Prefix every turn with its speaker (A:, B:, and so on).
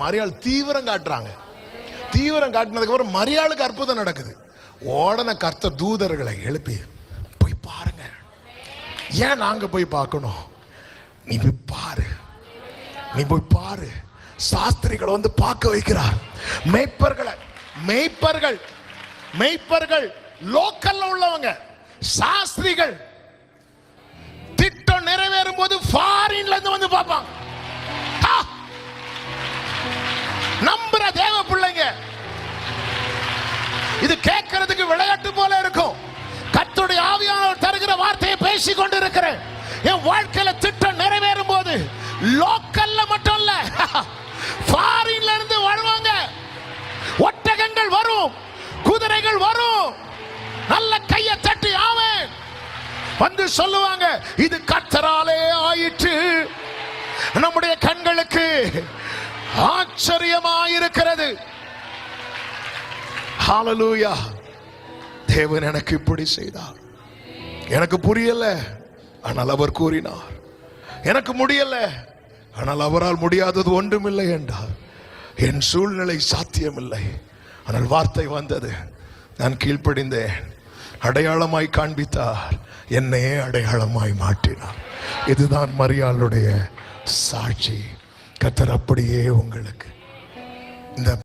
A: மரியாள் தீவிரம் காட்டுறாங்க. தீவிரம் காட்டினதுக்கு அப்புறம் மரியாளுக்கு அற்புதம் நடக்குது. உடனே கர்த்தர் தூதர்களை எழுப்பி போய் பாருங்க. ஏன் நாங்க போய் பார்க்கணும்? நீ போய் பாரு, நீ போய் பாரு. சாஸ்திரிகளை வந்து பார்க்க வைக்கிறார். மெய்ப்பர்கள் லோக்கல்ல உள்ளவங்க, சாஸ்திரிகள் திட்டம் நிறைவேறும் போது ஃபாரின்ல இருந்து வந்து பார்ப்பாங்க. நம்புற தேவ பிள்ளைங்க, இது கேட்கறதுக்கு விளையாட்டு போல இருக்கும். கர்த்தருடைய ஆவியானவர் தருகிற வார்த்தையை பேசிக் கொண்டிருக்கிறேன். என் வாழ்க்கையில திட்டம் நிறைவேறும் போது லோக்கல்ல மட்டும் இல்ல, ஃபாரின்ல இருந்து வருவாங்க. ஒட்டகங்கள் வரும், குதிரைகள் வரும். நல்ல கையை தட்டி ஆமென் வந்து சொல்லுவாங்க, இது கர்த்தராலே ஆயிற்று, நம்முடைய கண்களுக்கு ஆச்சரியமாயிருக்கிறது. ஹalleluya. தேவன் எனக்கு இப்படி செய்தார். எனக்கு புரியல, ஆனால் அவர் கூறினார். எனக்கு முடியல, ஆனால் அவரால் முடியாதது ஒன்றுமில்லை என்றார். என் சூழ்நிலை சாத்தியமில்லை, ஆனால் வார்த்தை வந்தது, நான் கீழ்ப்படிந்தேன். அடையாளமாய் காண்பித்தார், என்னையே அடையாளமாய் மாற்றினார். இதுதான் மரியாளுடைய சாட்சி. கர்த்தர் அப்படியே உங்களுக்கு இந்த